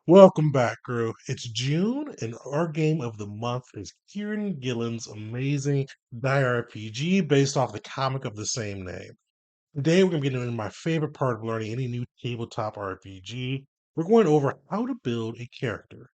Welcome back, crew. It's June, and our game of the month is Kieron Gillen's amazing DIER RPG based off the comic of the same name. Today, we're going to be into my favorite part of learning any new tabletop RPG. We're going over how to build a character.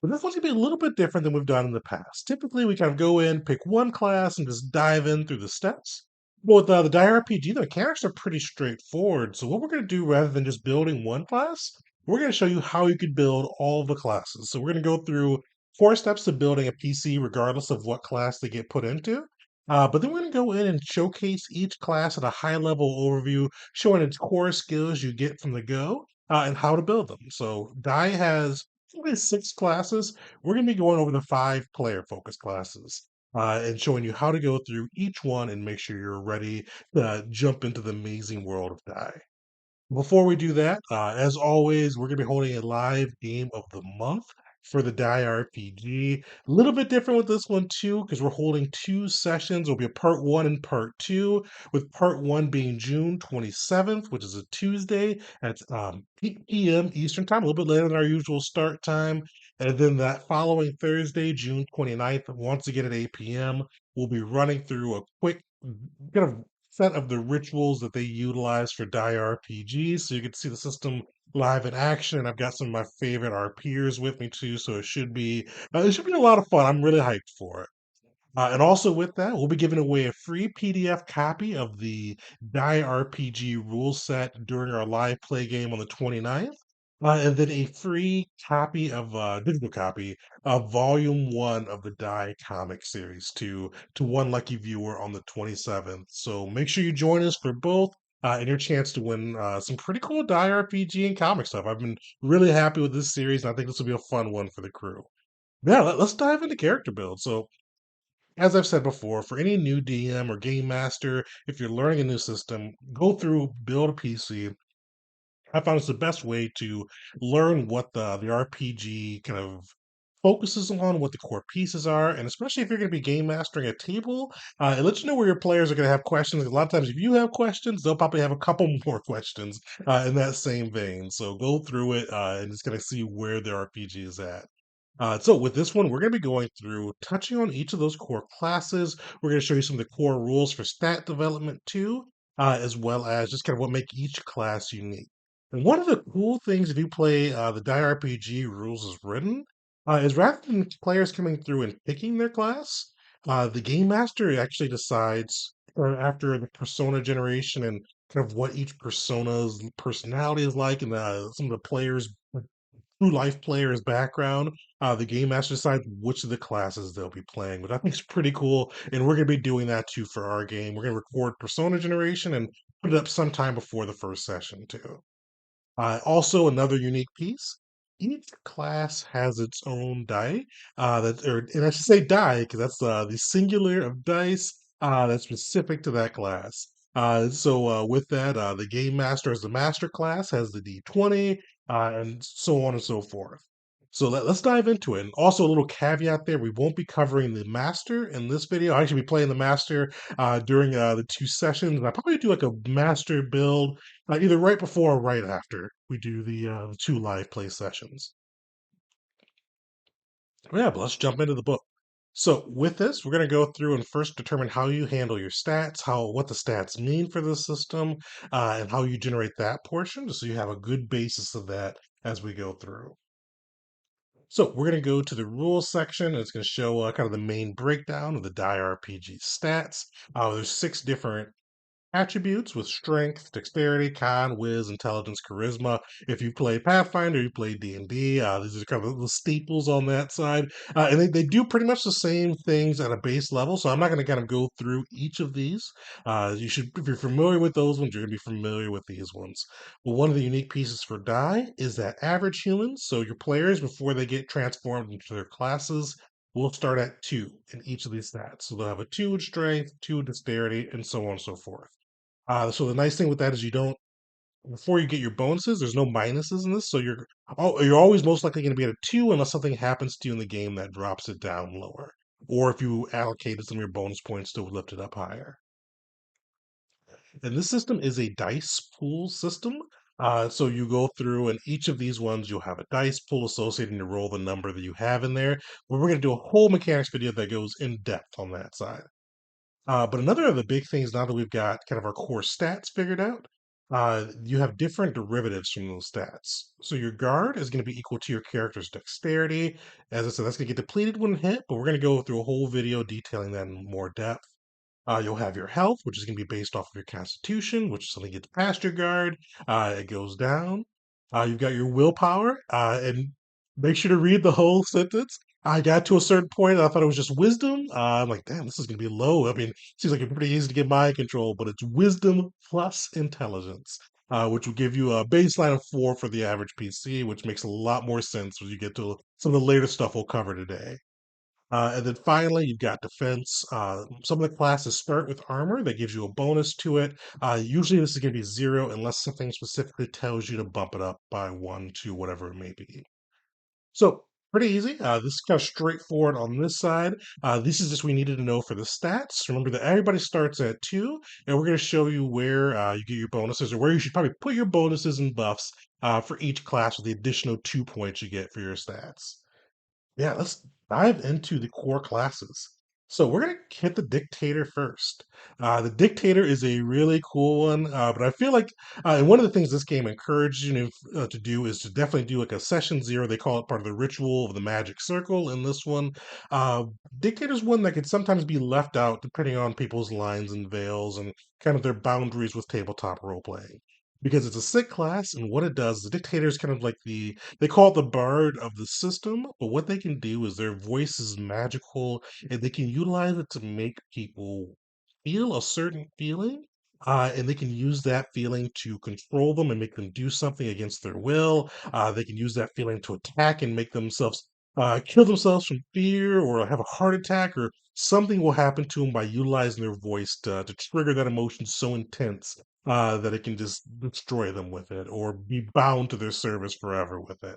But this one's going to be a little bit different than we've done in the past. Typically, we kind of go in, pick one class, and just dive in through the steps. But with the DIER RPG, the characters are pretty straightforward. So, what we're going to do rather than just building one class, we're going to show you how you could build all of the classes. So, we're going to go through four steps to building a PC, regardless of what class they get put into. But then we're going to go in and showcase each class at a high level overview, showing its core skills you get from the go and how to build them. So, DIE has only six classes. We're going to be going over the five player focus classes and showing you how to go through each one and make sure you're ready to jump into the amazing world of Die. Before we do that, as always, we're going to be holding a live game of the month for the Die RPG. A little bit different with this one, too, because we're holding two sessions. It'll be a part one and part two, with part one being June 27th, which is a Tuesday at 8 p.m. Eastern Time, a little bit later than our usual start time. And then that following Thursday, June 29th, once again at 8 p.m., we'll be running through a quick kind of set of the rituals that they utilize for Die RPGs, so you get to see the system live in action. I've got some of my favorite RPers with me too, so it should be a lot of fun. I'm really hyped for it. And also with that, we'll be giving away a free PDF copy of the Die RPG rule set during our live play game on the 29th. And then a free copy of digital copy of volume one of the Die comic series to one lucky viewer on the 27th. So make sure you join us for both and your chance to win some pretty cool Die RPG and comic stuff. I've been really happy with this series, and I think this will be a fun one for the crew. Yeah, let's dive into character build. So as I've said before, for any new DM or game master, if you're learning a new system, go through, build a PC. I found it's the best way to learn what the RPG kind of focuses on, what the core pieces are, and especially if you're going to be game mastering a table, it lets you know where your players are going to have questions. A lot of times, if you have questions, they'll probably have a couple more questions in that same vein. So go through it and just kind of see where the RPG is at. So with this one, we're going to be going through touching on each of those core classes. We're going to show you some of the core rules for stat development too, as well as just kind of what make each class unique. And one of the cool things if you play the Die RPG rules as written is rather than players coming through and picking their class, the game master actually decides after the persona generation and kind of what each persona's personality is like and some of the players' true life player's background, the game master decides which of the classes they'll be playing, which I think is pretty cool. And we're going to be doing that too for our game. We're going to record persona generation and put it up sometime before the first session too. Also, another unique piece. Each class has its own die. And I should say die because that's the singular of dice that's specific to that class. So with that, the game master as the master class has the D20, and so on and so forth. So let's dive into it. And also, a little caveat there: we won't be covering the master in this video. I actually be playing the master during the two sessions. And I probably do like a master build either right before or right after we do the two live play sessions. Yeah, but let's jump into the book. So with this, we're going to go through and first determine how you handle your stats, how what the stats mean for the system, and how you generate that portion, just so you have a good basis of that as we go through. So we're going to go to the rules section. And it's going to show kind of the main breakdown of the Die RPG stats. There's six different attributes with strength, dexterity, con, whiz, intelligence, charisma. If you play Pathfinder, you play D&D, these are kind of the staples on that side. And they do pretty much the same things at a base level, so I'm not going to kind of go through each of these. You should, if you're familiar with those ones, you're going to be familiar with these ones. But one of the unique pieces for Die is that average humans, so your players, before they get transformed into their classes, will start at 2 in each of these stats. So they'll have a 2 in strength, 2 in dexterity, and so on and so forth. So the nice thing with that is you don't before you get your bonuses, there's no minuses in this, so you're always most likely going to be at a 2 unless something happens to you in the game that drops it down lower, or if you allocated some of your bonus points to lift it up higher. And this system is a dice pool system. So you go through, and each of these ones you'll have a dice pool associated, and you roll the number that you have in there. Well, we're going to do a whole mechanics video that goes in depth on that side. But another of the big things now that we've got kind of our core stats figured out, you have different derivatives from those stats. So your guard is going to be equal to your character's dexterity. As I said, that's going to get depleted when hit, but we're going to go through a whole video detailing that in more depth. You'll have your health, which is going to be based off of your constitution, which is something gets past your guard, it goes down. You've got your willpower, and make sure to read the whole sentence. I got to a certain point, I thought it was just wisdom. I'm like, damn, this is going to be low. I mean, it seems like it's pretty easy to get mind control, but it's wisdom plus intelligence, which will give you a baseline of 4 for the average PC, which makes a lot more sense as you get to some of the later stuff we'll cover today. And then finally, you've got defense. Some of the classes start with armor that gives you a bonus to it. Usually, this is going to be 0 unless something specifically tells you to bump it up by 1 to whatever it may be. So, pretty easy. This is kind of straightforward on this side. This is just we needed to know for the stats. Remember that everybody starts at 2, and we're going to show you where you get your bonuses or where you should probably put your bonuses and buffs for each class with the additional 2 points you get for your stats. Yeah, let's dive into the core classes. So we're gonna hit the dictator first. The dictator is a really cool one, but I feel like, and one of the things this game encourages you to do is to definitely do like a session 0. They call it part of the ritual of the magic circle. In this one, uh, dictator's one that could sometimes be left out depending on people's lines and veils and kind of their boundaries with tabletop role playing. Because it's a sick class, and what it does, the dictator is kind of like they call it the bard of the system, but what they can do is their voice is magical and they can utilize it to make people feel a certain feeling. And they can use that feeling to control them and make them do something against their will. They can use that feeling to attack and make themselves kill themselves from fear or have a heart attack, or something will happen to them by utilizing their voice to trigger that emotion so intense that it can just destroy them with it or be bound to their service forever with it.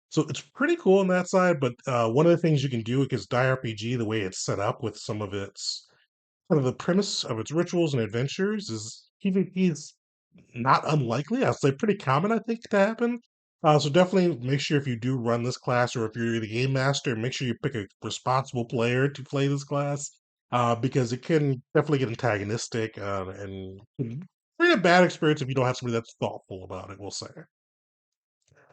So it's pretty cool on that side, but one of the things you can do because DIE RPG, the way it's set up with some of its kind of the premise of its rituals and adventures is PvP is not unlikely. I'd say pretty common, I think, to happen. So definitely make sure if you do run this class or if you're the game master, make sure you pick a responsible player to play this class because it can definitely get antagonistic and can create a bad experience if you don't have somebody that's thoughtful about it. We'll say.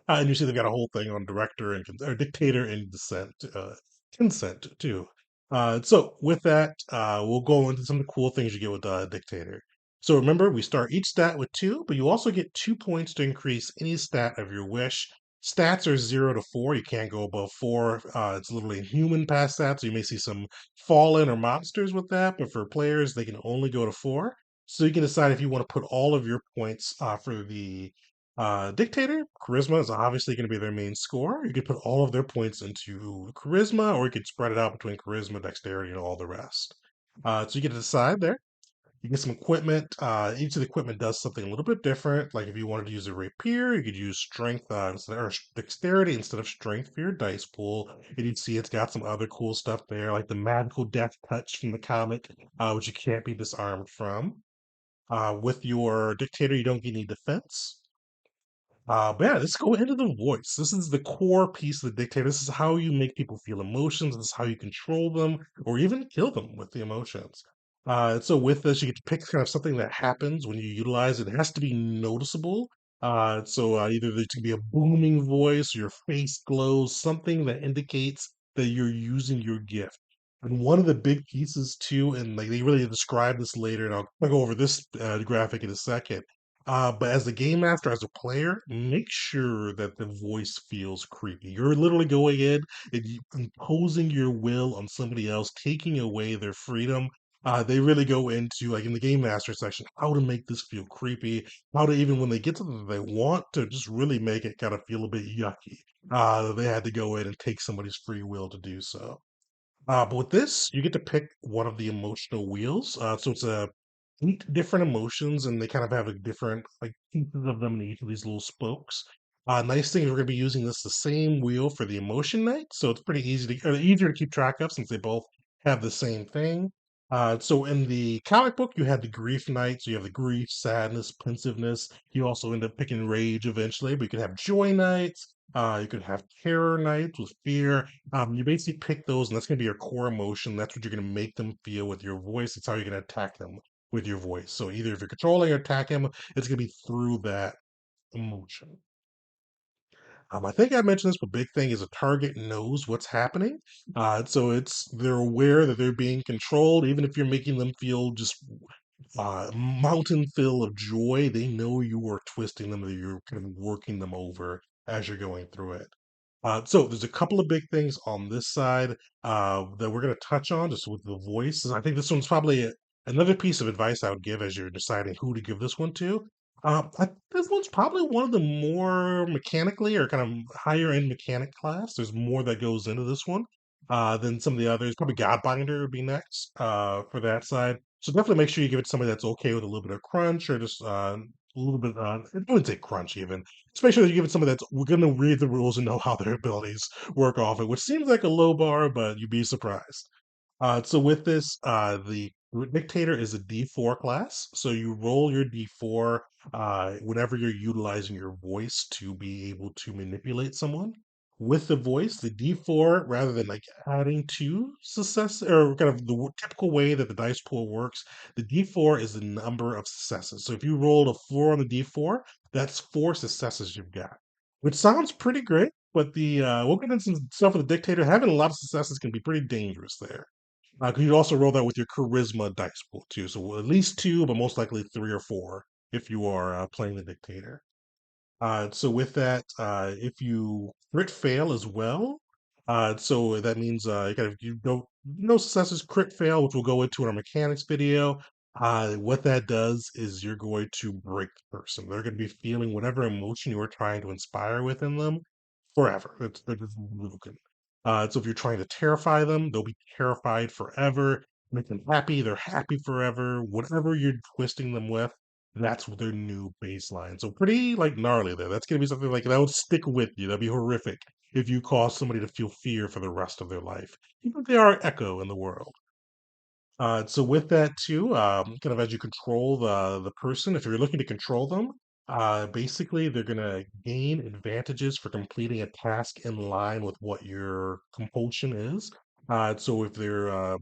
And you see they've got a whole thing on director and or dictator and consent too. So with that, we'll go into some of the cool things you get with dictator. So remember, we start each stat with 2, but you also get 2 points to increase any stat of your wish. Stats are 0 to 4. You can't go above 4. It's literally human past that, so you may see some fallen or monsters with that, but for players, they can only go to 4. So you can decide if you want to put all of your points for the dictator. Charisma is obviously going to be their main score. You could put all of their points into charisma, or you could spread it out between charisma, dexterity, and all the rest. So you get to decide there. You get some equipment. Each of the equipment does something a little bit different. Like if you wanted to use a rapier, you could use strength or dexterity instead of strength for your dice pool. And you'd see it's got some other cool stuff there, like the magical death touch from the comic, which you can't be disarmed from. With your dictator, you don't get any defense. But yeah, let's go into the voice. This is the core piece of the dictator. This is how you make people feel emotions. This is how you control them or even kill them with the emotions. So with this, you get to pick kind of something that happens when you utilize it. It has to be noticeable. So either there can be a booming voice, your face glows, something that indicates that you're using your gift. And one of the big pieces too, and like they really describe this later, and I'll go over this graphic in a second, but as a game master, as a player, make sure that the voice feels creepy. You're literally going in and imposing your will on somebody else, taking away their freedom. They really go into, like in the game master section, how to make this feel creepy, how to even when they get something they want to just really make it kind of feel a bit yucky. They had to go in and take somebody's free will to do so. But with this, you get to pick one of the emotional wheels. So it's a 8 different emotions, and they kind of have a different like pieces of them in each of these little spokes. Nice thing is we're going to be using this the same wheel for the emotion knight, so it's pretty easy to or easier to keep track of since they both have the same thing. So in the comic book, you had the grief knights. You have the grief, sadness, pensiveness. You also end up picking rage eventually, but you could have joy knights. You could have terror knights with fear. You basically pick those, and that's going to be your core emotion. That's what you're going to make them feel with your voice. It's how you're going to attack them with your voice. So either if you're controlling or attacking them, it's going to be through that emotion. I think I mentioned this, but big thing is a target knows what's happening. So they're aware that they're being controlled, even if you're making them feel just mountain fill of joy. They know you are twisting them, that you're kind of working them over as you're going through it. So there's a couple of big things on this side that we're going to touch on just with the voice. I think this one's probably another piece of advice I would give as you're deciding who to give this one to. This one's probably one of the more mechanically or kind of higher end mechanic class. There's more that goes into this one than some of the others. Probably Godbinder would be next for that side. So definitely make sure you give it to somebody that's okay with a little bit of crunch or just a little bit. I wouldn't say crunch even. Just make sure that you give it somebody that's going to read the rules and know how their abilities work off it, which seems like a low bar, but you'd be surprised. So with this, the dictator is a D4 class. So you roll your D4 whenever you're utilizing your voice to be able to manipulate someone. With the voice, the D4, rather than like adding to success or kind of the typical way that the dice pool works, the D4 is the number of successes. So if you rolled a 4 on the D4, that's 4 successes you've got, which sounds pretty great. But we'll get into some stuff with the dictator. Having a lot of successes can be pretty dangerous there. 'Cause you also roll that with your charisma dice pool too. So at least two, but most likely three or four if you are playing the dictator. So with that, if you crit fail as well, so that means you don't no successes, crit fail, which we'll go into in our mechanics video. What that does is you're going to break the person. They're going to be feeling whatever emotion you are trying to inspire within them forever. They're just broken. So if you're trying to terrify them, they'll be terrified forever. Make them happy, they're happy forever. Whatever you're twisting them with, that's their new baseline. So pretty like gnarly there. That's gonna be something like that would stick with you. That'd be horrific if you cause somebody to feel fear for the rest of their life, even if they are echo in the world. So with that too, kind of as you control the person, if you're looking to control them, basically they're gonna gain advantages for completing a task in line with what your compulsion is. So if they're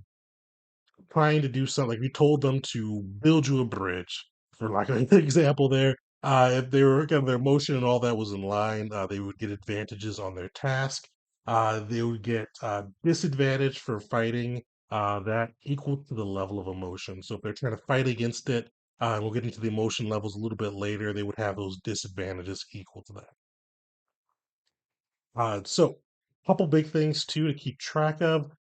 trying to do something, like we told them to build you a bridge, for like an example there. If they were kind of their motion and all that was in line, they would get advantages on their task. They would get disadvantage for fighting that equal to the level of emotion. So if they're trying to fight against it, we'll get into the emotion levels a little bit later. They would have those disadvantages equal to that. So, a couple big things too to keep track of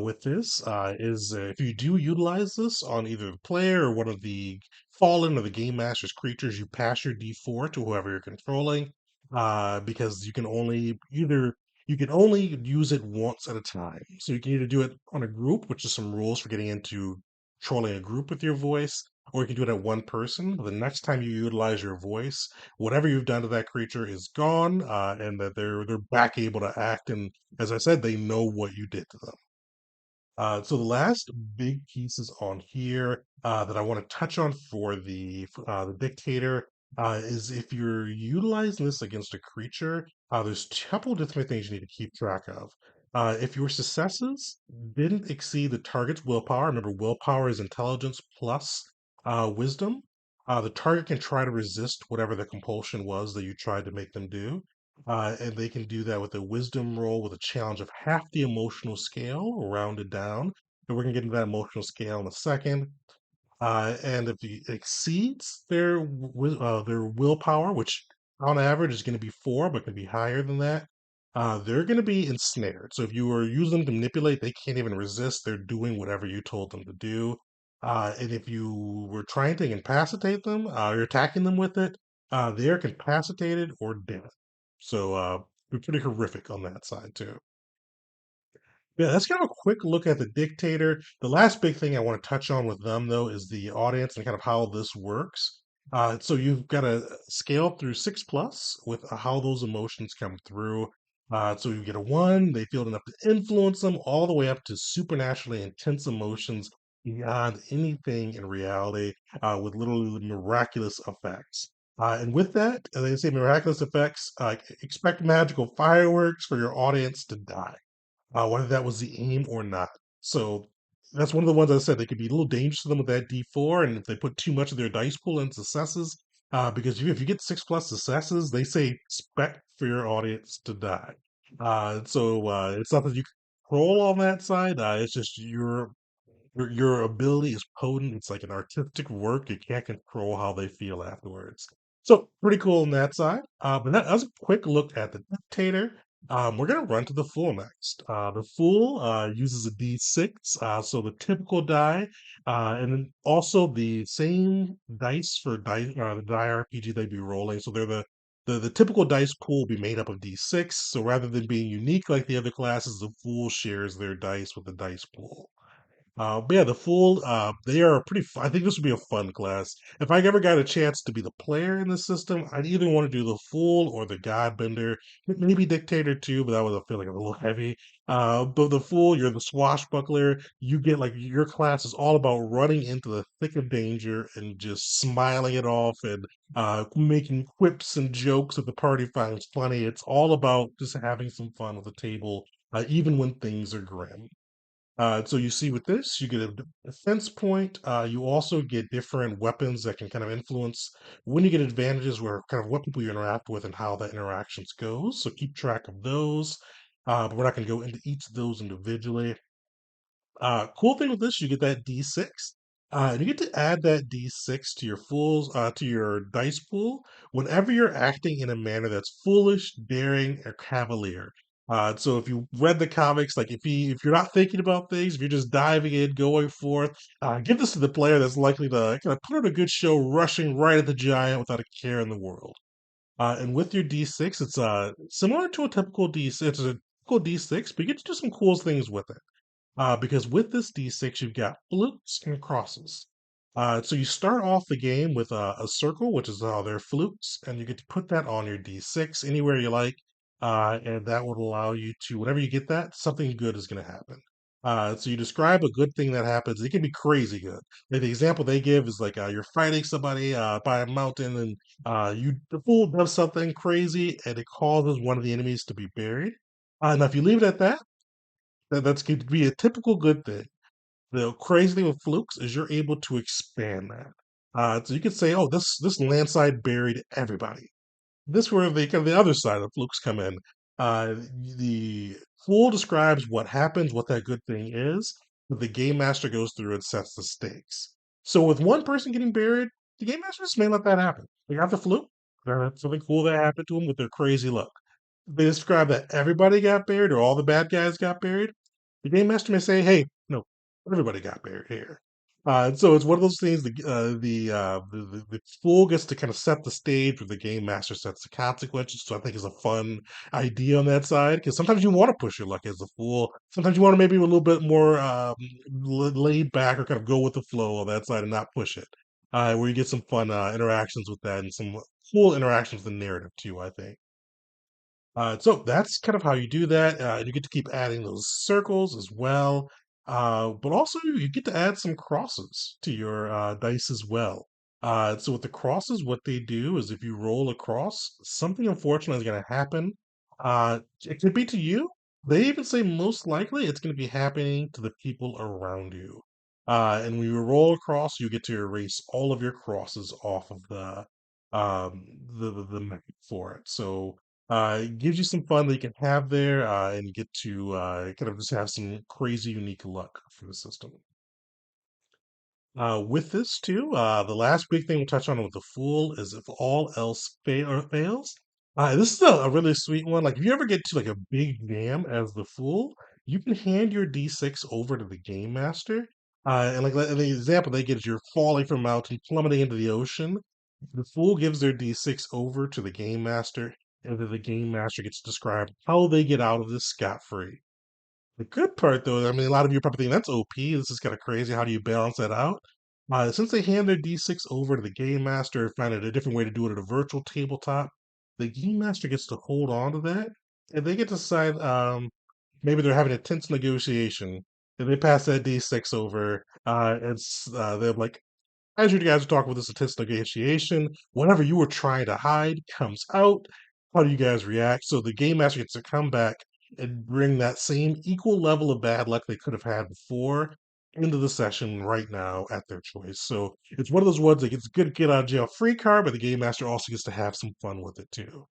with this is if you do utilize this on either the player or one of the fallen or the game master's creatures, you pass your D4 to whoever you're controlling because you can only use it once at a time. So you can either do it on a group, which is some rules for getting into controlling a group with your voice, or you can do it at one person. The next time you utilize your voice, whatever you've done to that creature is gone, and that they're back able to act. And as I said, they know what you did to them. So the last big pieces on here that I want to touch on for the dictator is if you're utilizing this against a creature, there's a couple of different things you need to keep track of. If your successes didn't exceed the target's willpower, remember willpower is intelligence plus wisdom. The target can try to resist whatever the compulsion was that you tried to make them do. And they can do that with a wisdom roll with a challenge of half the emotional scale, rounded down. And we're going to get into that emotional scale in a second. And if it exceeds their willpower, which on average is going to be 4, but can be higher than that, they're going to be ensnared. So if you were using them to manipulate, they can't even resist. They're doing whatever you told them to do. And if you were trying to incapacitate them, or attacking them with it, they are incapacitated or dead. So we're pretty horrific on that side too. Yeah, that's kind of a quick look at the dictator. The last big thing I want to touch on with them, though, is the audience and kind of how this works. So you've got to scale through 6 plus with how those emotions come through. So you get a 1, they feel enough to influence them, all the way up to supernaturally intense emotions, beyond anything in reality with literally miraculous effects. And with that, as they say, miraculous effects, expect magical fireworks for your audience to die, whether that was the aim or not. So that's one of the ones I said they could be a little dangerous to them with that D4, and if they put too much of their dice pool in successes, because if you get 6+ successes, they say expect for your audience to die. It's not that you control on that side. It's just your ability is potent. It's like an artistic work. You can't control how they feel afterwards. So pretty cool on that side. But that was a quick look at the dictator. We're gonna run to the fool next. The fool uses a D6, so the typical die, and then also the same dice for the die RPG they'd be rolling. So they're the typical dice pool will be made up of D6. So rather than being unique like the other classes, the fool shares their dice with the dice pool. But yeah, the Fool, they are pretty. I think this would be a fun class. If I ever got a chance to be the player in the system, I'd either want to do the Fool or the Godbender, maybe Dictator too, but that would feel like a little heavy. But the Fool, you're the swashbuckler. You get like your class is all about running into the thick of danger and just smiling it off and making quips and jokes that the party finds funny. It's all about just having some fun with the table, even when things are grim. So you see with this, you get a defense point. You also get different weapons that can kind of influence when you get advantages where kind of what people you interact with and how that interactions goes. So keep track of those. But we're not going to go into each of those individually. Cool thing with this, you get that D6. And you get to add that D6 to your to your dice pool whenever you're acting in a manner that's foolish, daring, or cavalier. So if you read the comics, like if you're not thinking about things, if you're just diving in, going forth, give this to the player that's likely to kind of put on a good show, rushing right at the giant without a care in the world. And with your D6, it's similar to a typical D6. It's a typical D6, but you get to do some cool things with it. Because with this D6, you've got flukes and crosses. So you start off the game with a circle, which is their flukes, and you get to put that on your D6 anywhere you like, and that would allow you to, whenever you get that, something good is going to happen. So you describe a good thing that happens. It can be crazy good. Like the example they give is like you're fighting somebody by a mountain, and the fool does something crazy, and it causes one of the enemies to be buried. Now, if you leave it at that, that's going to be a typical good thing. The crazy thing with flukes is you're able to expand that. So you could say, "Oh, this landslide buried everybody." This where the other side of flukes come in. The fool describes what happens, what that good thing is, but the game master goes through and sets the stakes. So with one person getting buried, the game master just may let that happen. They got the fluke. Something cool that happened to them with their crazy luck. They describe that everybody got buried or all the bad guys got buried. The game master may say, "Hey, no, everybody got buried here." So it's one of those things. The fool gets to kind of set the stage, where the game master sets the consequences. So I think is a fun idea on that side because sometimes you want to push your luck as a fool. Sometimes you want to maybe a little bit more laid back or kind of go with the flow on that side and not push it. Where you get some fun interactions with that and some cool interactions with the narrative too. I think. So that's kind of how you do that. You get to keep adding those circles as well. But also, you get to add some crosses to your dice as well. So, with the crosses, what they do is if you roll a cross, something unfortunate is going to happen. It could be to you. They even say most likely it's going to be happening to the people around you. And when you roll a cross, you get to erase all of your crosses off of the map for it. So it gives you some fun that you can have there and get to kind of just have some crazy unique luck for the system. With this too, the last big thing we'll touch on with the Fool is if all else fails. This is a really sweet one. Like if you ever get to like a big jam as the Fool, you can hand your D6 over to the Game Master. And like the example they get is you're falling from a mountain, plummeting into the ocean. The Fool gives their D6 over to the Game Master, and then the Game Master gets to describe how they get out of this scot free. The good part, though, I mean, a lot of you are probably thinking that's OP. This is kind of crazy. How do you balance that out? Since they hand their D6 over to the game master, find a different way to do it at a virtual tabletop, the game master gets to hold on to that, and they get to decide. Maybe they're having a tense negotiation. and they pass that D6 over. They're like, as you guys are talking with the statistical negotiation, whatever you were trying to hide comes out. How do you guys react? So the game master gets to come back and bring that same equal level of bad luck they could have had before into the session right now at their choice. So it's one of those ones that gets a good get out of jail free card, but the game master also gets to have some fun with it too.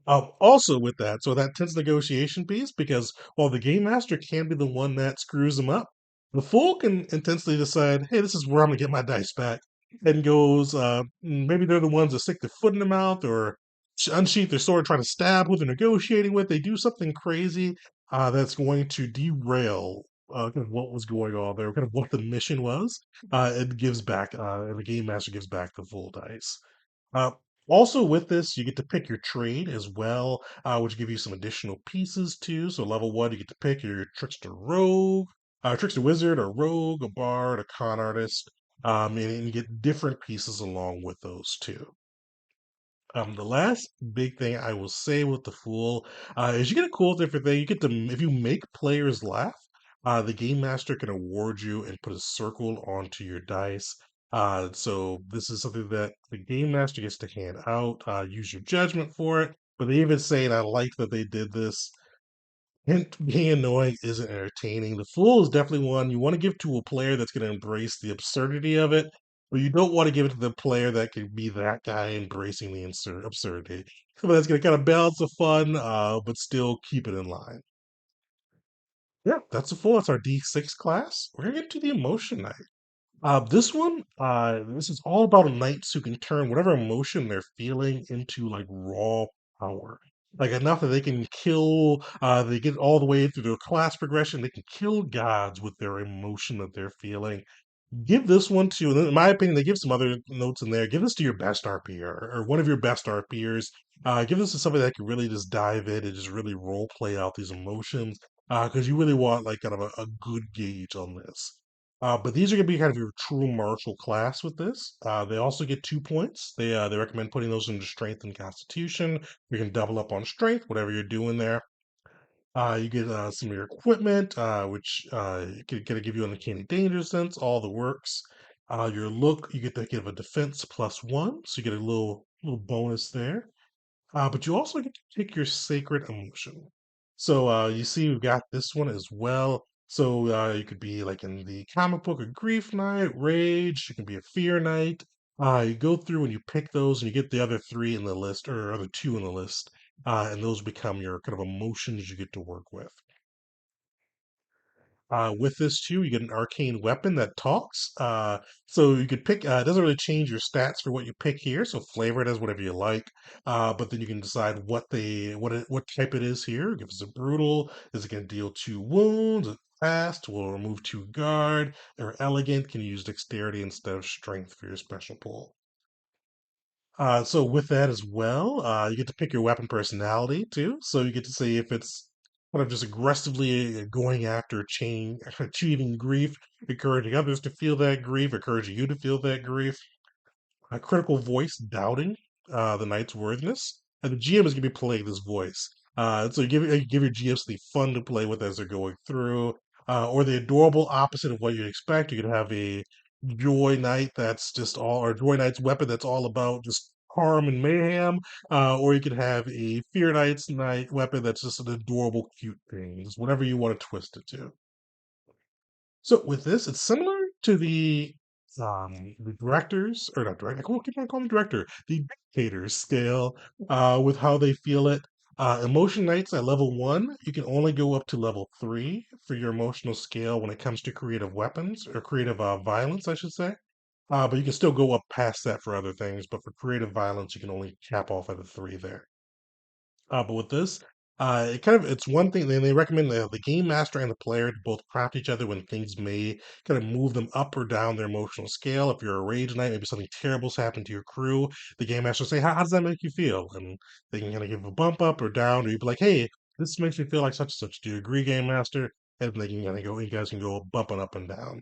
Also with that, so that tense negotiation piece, because while the game master can be the one that screws them up, the fool can intensely decide, hey, this is where I'm gonna get my dice back, and goes, maybe they're the ones that stick their foot in their mouth or unsheath their sword, trying to stab who they're negotiating with. They do something crazy that's going to derail kind of what was going on there, kind of what the mission was. It gives back, and the game master gives back the full dice. Uh, Also, with this, you get to pick your trade as well, which give you some additional pieces too. So, level one, you get to pick your trickster wizard, a rogue, a bard, a con artist, and you get different pieces along with those too. The last big thing I will say with the Fool is you get a cool different thing. You get to, if you make players laugh, the game master can award you and put a circle onto your dice. So this is something that the game master gets to hand out. Use your judgment for it. But they even say, and I like that they did this. Hint, being annoying isn't entertaining. The Fool is definitely one you want to give to a player that's going to embrace the absurdity of it, but you don't want to give it to the player that can be that guy embracing the absurdity. So that's going to kind of balance the fun, but still keep it in line. Yeah, that's the Fool. That's our D6 class. We're going to get to the Emotion Knight. This is all about knights who can turn whatever emotion they're feeling into like raw power. Like enough that they can kill, they get all the way through their class progression, they can kill gods with their emotion that they're feeling. Give this one to, in my opinion, they give some other notes in there. Give this to your best RPer or one of your best RPers. Give this to somebody that can really just dive in and just really role play out these emotions. Because you really want like kind of a good gauge on this. But these are going to be kind of your true martial class with this. They also get 2 points. They recommend putting those into strength and constitution. You can double up on strength, whatever you're doing there. You get some of your equipment, which going to give you an uncanny danger sense, all the works. Your look, you get to give a defense +1, so you get a little bonus there. But you also get to pick your sacred emotion. So you see, we've got this one as well. So you could be like in the comic book, a grief knight, rage. You can be a fear knight. You go through and you pick those, and you get the other three in the list, or other two in the list, and those become your kind of emotions you get to work with. With this too, you get an arcane weapon that talks. So you could pick. It doesn't really change your stats for what you pick here. So flavor it as whatever you like. But then you can decide what type it is here. If it's a brutal, is it going to deal 2 wounds? Fast will remove 2 guard. Or elegant can use dexterity instead of strength for your special pull. So with that as well, you get to pick your weapon personality too. So you get to say if it's kind of just aggressively going after achieving grief, encouraging others to feel that grief, encouraging you to feel that grief. A critical voice doubting the knight's worthiness, and the GM is going to be playing this voice. So you give your GMs the fun to play with as they're going through, or the adorable opposite of what you expect. You could have a Joy Knight that's just all, or Joy Knight's weapon that's all about just harm and mayhem, or you could have a Fear Knight's Knight weapon that's just an adorable, cute thing. Just whatever you want to twist it to. So with this, it's similar to the directors, or not director, I keep on calling him director, the dictators scale, with how they feel it. Emotion Knights at level one, you can only go up to level three for your emotional scale when it comes to creative weapons or creative violence, I should say. But you can still go up past that for other things. But for creative violence, you can only cap off at a three there. But with this, it's one thing. They recommend the game master and the player to both prompt each other when things may kind of move them up or down their emotional scale. If you're a rage knight, maybe something terrible's happened to your crew. The game master will say, how does that make you feel?" And they can kind of give a bump up or down, or you'd be like, "Hey, this makes me feel like such and such. Do you agree, game master?" And they can kind of go. You guys can go bumping up and down.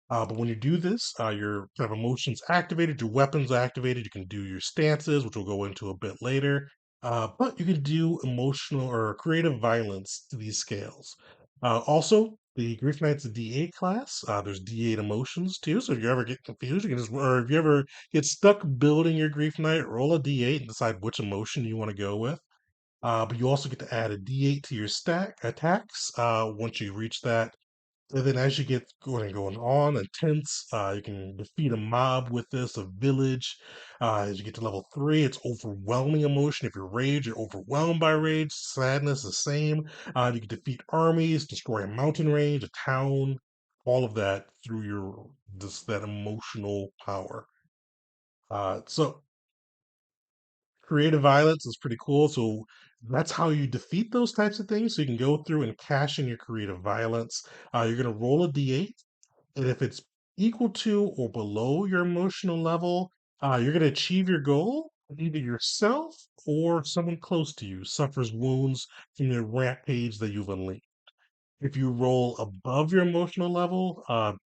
But when you do this, your kind of emotions activated, your weapons activated. You can do your stances, which we'll go into a bit later. But you can do emotional or creative violence to these scales. Also, The Grief Knight's a D8 class. There's D8 emotions too. So if you ever get confused, you can just, or if you ever get stuck building your Grief Knight, roll a D8 and decide which emotion you want to go with. But you also get to add a D8 to your stack attacks once you reach that. And then as you get going on intense, you can defeat a mob with this, a village. As you get to level 3, it's overwhelming emotion. If you're rage, you're overwhelmed by rage. Sadness, the same. You can defeat armies, destroy a mountain range, a town, all of that through your that emotional power. So creative violence is pretty cool. So that's how you defeat those types of things. So you can go through and cash in your creative violence. You're going to roll a d8, and if it's equal to or below your emotional level, you're going to achieve your goal. And either yourself or someone close to you suffers wounds from the rampage that you've unleashed. If you roll above your emotional level,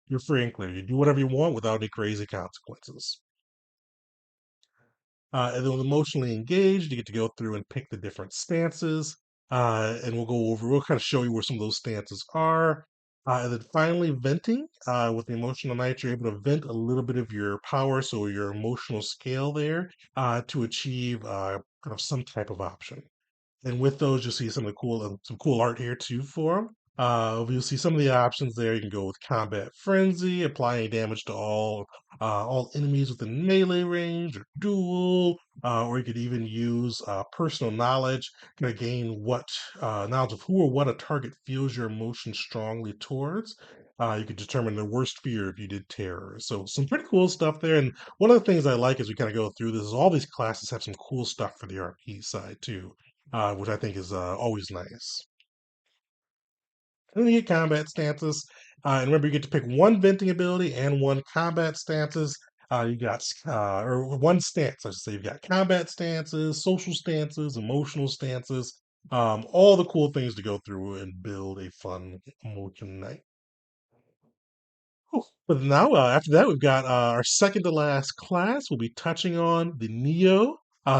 you're free and clear. You do whatever you want without any crazy consequences. And then with emotionally engaged, you get to go through and pick the different stances. And we'll kind of show you where some of those stances are. And then finally, venting. With the emotional night, you're able to vent a little bit of your power, so your emotional scale there, to achieve kind of some type of option. And with those, you'll see some cool art here too for them. You'll see some of the options there. You can go with combat frenzy, applying damage to all enemies within melee range, or duel, or you could even use personal knowledge to gain what knowledge of who or what a target feels your emotion strongly towards. You could determine the worst fear if you did terror. So some pretty cool stuff there. And one of the things I like as we kind of go through this is all these classes have some cool stuff for the RP side too, which I think is always nice. And then you get combat stances. And remember, you get to pick one venting ability and one combat stances. You got, or one stance, I should say. You've got combat stances, social stances, emotional stances, all the cool things to go through and build a fun emotion night. Cool. But now, after that, we've got our second to last class. We'll be touching on the Neo.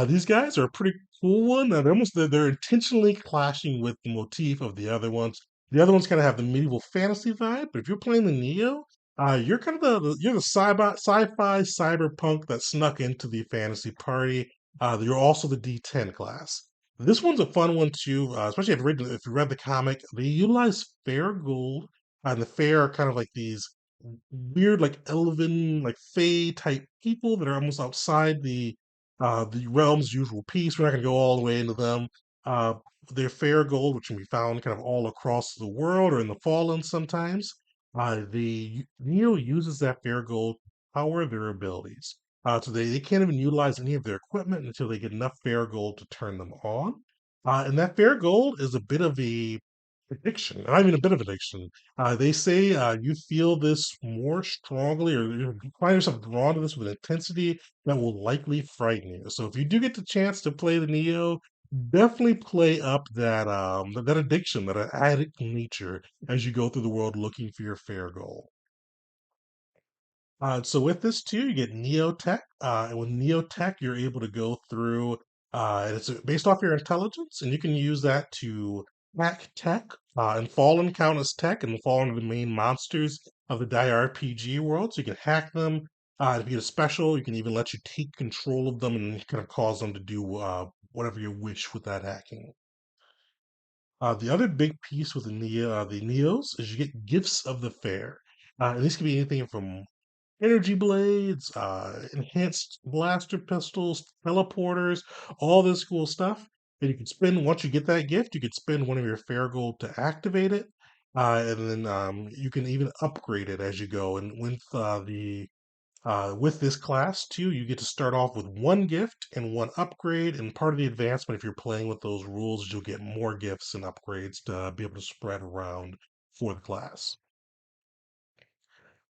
These guys are a pretty cool one. They're intentionally clashing with the motif of the other ones. The other ones kind of have the medieval fantasy vibe, but if you're playing the Neo, you're kind of you're the sci-fi cyberpunk that snuck into the fantasy party. You're also the D10 class. This one's a fun one too, especially if you read the comic. They utilize fair gold, and the fair are kind of like these weird, like elven, like fae type people that are almost outside the realm's usual peace. We're not going to go all the way into them. Uh, they're fair gold, which can be found kind of all across the world or in the Fallen sometimes. The Neo uses that fair gold to power their abilities. So they can't even utilize any of their equipment until they get enough fair gold to turn them on. And that fair gold is a bit of a addiction. I mean, a bit of addiction. They say you feel this more strongly, or you find yourself drawn to this with intensity that will likely frighten you. So if you do get the chance to play the Neo, definitely play up that addiction, that addict nature as you go through the world looking for your fair goal. So with this too, you get Neotech. And with Neotech, you're able to go through, and it's based off your intelligence, and you can use that to hack tech. And Fallen count as tech, and fall into the main monsters of the DIER RPG world. So you can hack them. If you get a special, you can even let you take control of them and kind of cause them to do whatever you wish with that hacking. The other big piece with the Neos is you get gifts of the fair. And these can be anything from energy blades, enhanced blaster pistols, teleporters, all this cool stuff. And you can spend, once you get that gift, you could spend one of your fair gold to activate it. And then you can even upgrade it as you go. And with this class too, you get to start off with one gift and one upgrade. And part of the advancement, if you're playing with those rules, you'll get more gifts and upgrades to be able to spread around for the class.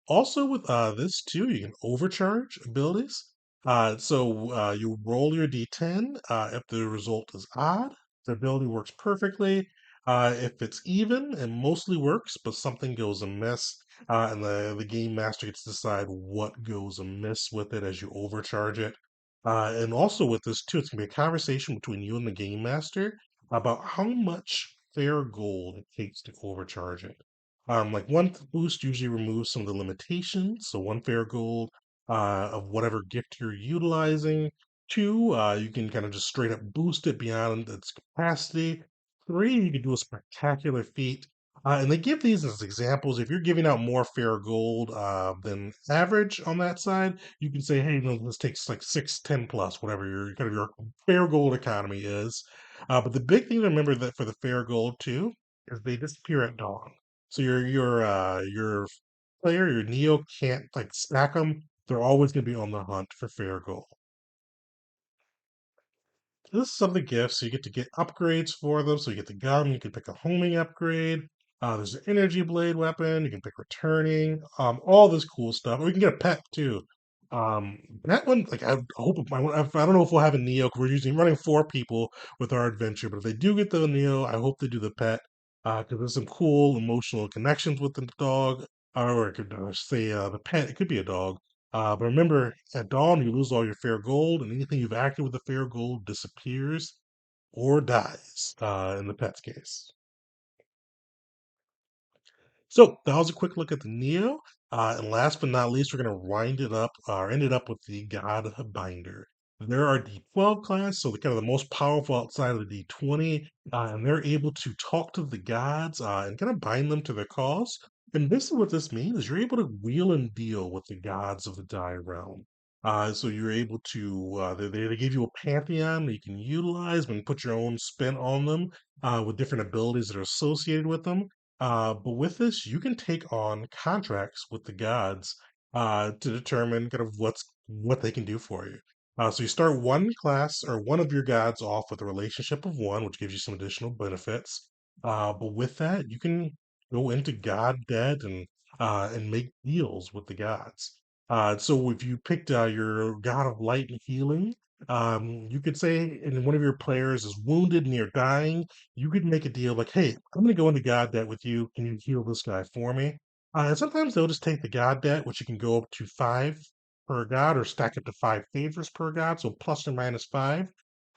Also, with this too, you can overcharge abilities. You roll your d10. If the result is odd, the ability works perfectly. If it's even, it mostly works, but something goes amiss, and the game master gets to decide what goes amiss with it as you overcharge it. And also with this too, it's gonna be a conversation between you and the game master about how much fair gold it takes to overcharge it. Like one boost usually removes some of the limitations. So one fair gold of whatever gift you're utilizing. Two, you can kind of just straight up boost it beyond its capacity. Three, you can do a spectacular feat. And they give these as examples. If you're giving out more fair gold than average on that side, you can say, hey, no, this takes like 6, 10 plus, whatever your kind of your fair gold economy is. But the big thing to remember that for the fair gold too is they disappear at dawn. So your player, your Neo can't like stack them. They're always going to be on the hunt for fair gold. This is some of the gifts. So you get to get upgrades for them. So you get the gun, you can pick a homing upgrade. There's an energy blade weapon. You can pick returning. All this cool stuff. Or you can get a pet too. That one, like I hope I don't know if we'll have a Neo because we're usually running 4 people with our adventure. But if they do get the Neo, I hope they do the pet because there's some cool emotional connections with the dog. Or I could say the pet. It could be a dog. But remember, at dawn, you lose all your fair gold, and anything you've acted with the fair gold disappears or dies, in the pet's case. So that was a quick look at the Neo. And last but not least, we're going to wind it up or end it up with the God Binder. They're our D12 class, so they're kind of the most powerful outside of the D20, and they're able to talk to the gods and kind of bind them to their cause. And basically, what this means is you're able to wheel and deal with the gods of the Dire realm. So you're able to, they give you a pantheon that you can utilize and put your own spin on them with different abilities that are associated with them. But with this, you can take on contracts with the gods to determine kind of what they can do for you. So you start one class or one of your gods off with a relationship of one, which gives you some additional benefits. But with that, you can go into god debt and make deals with the gods. So if you picked your god of light and healing, you could say, and one of your players is wounded near dying, you could make a deal like, hey, I'm going to go into God debt with you. Can you heal this guy for me? And sometimes they'll just take the God debt, which you can go up to 5 per God or stack it to 5 favors per God. So plus or minus 5,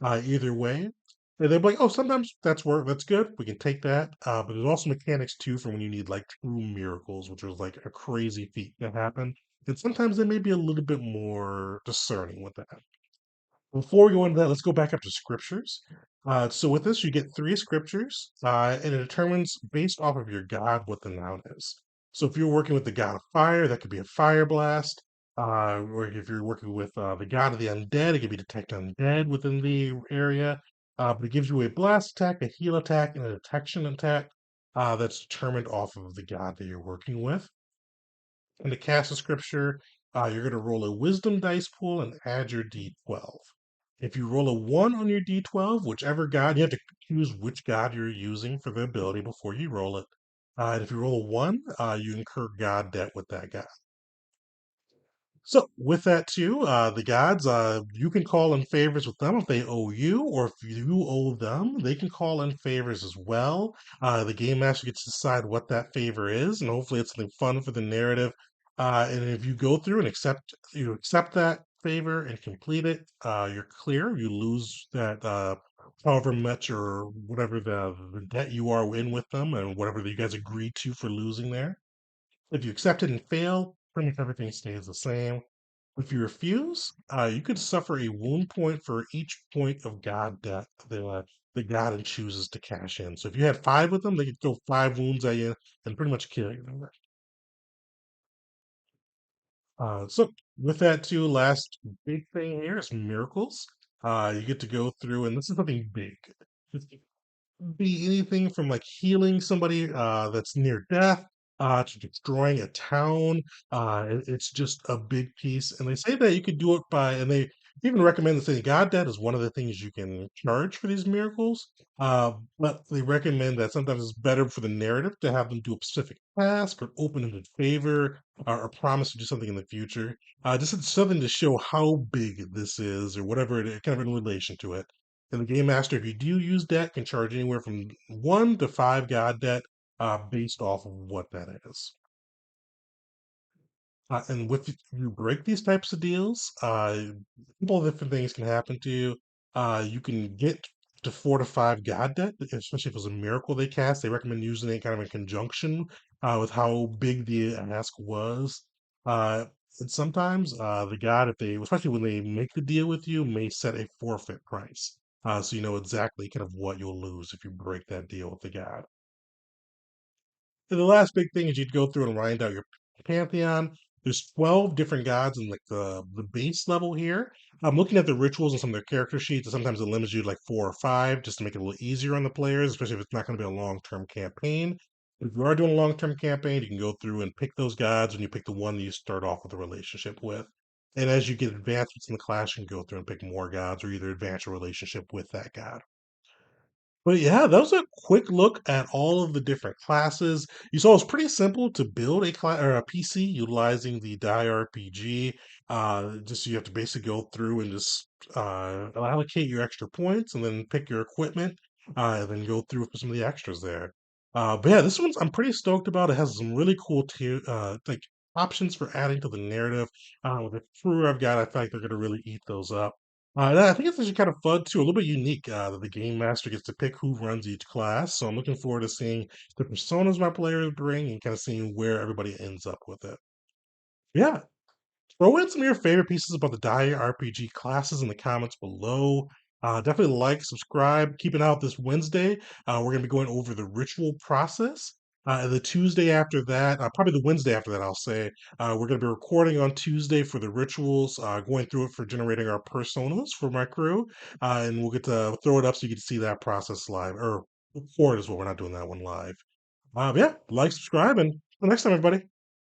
either way. And they'll be like, oh, sometimes that's good. We can take that. But there's also mechanics too for when you need like true miracles, which is like a crazy feat to happen. And sometimes they may be a little bit more discerning with that. Before we go into that, let's go back up to scriptures. So with this, you get 3 scriptures, and it determines based off of your god what the noun is. So if you're working with the god of fire, that could be a fire blast. Or if you're working with the god of the undead, it could be detect undead within the area. But it gives you a blast attack, a heal attack, and a detection attack that's determined off of the god that you're working with. And to cast a scripture, you're going to roll a wisdom dice pool and add your d12. If you roll a 1 on your d12, whichever god, you have to choose which god you're using for the ability before you roll it. And if you roll a 1, you incur god debt with that god. So with that too, the gods, you can call in favors with them if they owe you, or if you owe them, they can call in favors as well. The game master gets to decide what that favor is, and hopefully it's something fun for the narrative. And if you go through and accept that favor and complete it, you're clear. You lose that however much or whatever the debt you are in with them, and whatever that you guys agreed to for losing there. If you accept it and fail, pretty much everything stays the same. If you refuse, you could suffer a wound point for each point of God debt that God chooses to cash in. So if you had 5 with them, they could throw 5 wounds at you and pretty much kill you. So with that too, last big thing here is miracles. You get to go through, and this is something big. This could be anything from like healing somebody that's near death to destroying a town. It's just a big piece. And they say that you could do it by, and they even recommend the thing, God debt is one of the things you can charge for these miracles. But they recommend that sometimes it's better for the narrative to have them do a specific task or open into favor or promise to do something in the future. Just something to show how big this is or whatever, kind of in relation to it. And the game master, if you do use debt, can charge anywhere from 1 to 5 god debt, based off of what that is. And with you break these types of deals, multiple different things can happen to you. You can get to 4 to 5 god deck, especially if it's a miracle they cast. They recommend using it kind of in conjunction with how big the ask was. Uh, and sometimes the god, if they, especially when they make the deal with you, may set a forfeit price. So you know exactly kind of what you'll lose if you break that deal with the god. And the last big thing is you'd go through and grind out your pantheon. There's 12 different gods in like the base level here. I'm looking at the rituals and some of their character sheets, and sometimes it limits you to like 4 or 5 just to make it a little easier on the players, especially if it's not going to be a long-term campaign. If you are doing a long-term campaign, you can go through and pick those gods, and you pick the one that you start off with a relationship with. And as you get advancements in the class, you can go through and pick more gods or either advance your relationship with that god. But yeah, that was a quick look at all of the different classes. You saw it's pretty simple to build a class or a PC utilizing the DIE RPG. Just you have to basically go through and just allocate your extra points and then pick your equipment, and then go through with some of the extras there. But yeah, this one's I'm pretty stoked about. It has some really cool like options for adding to the narrative. With the crew I've got, I feel like they're gonna really eat those up. And I think it's actually kind of fun too, a little bit unique that the game master gets to pick who runs each class. So I'm looking forward to seeing the personas my players bring and kind of seeing where everybody ends up with it. Yeah, throw in some of your favorite pieces about the Die RPG classes in the comments below. Definitely like, subscribe, keep it out this Wednesday. We're going to be going over the ritual process. The Tuesday after that, probably the Wednesday after that, I'll say, we're going to be recording on Tuesday for the rituals, going through it for generating our personas for my crew. And we'll get to throw it up so you get to see that process live, or record as well. We're not doing that one live. Yeah, like, subscribe, and until next time, everybody.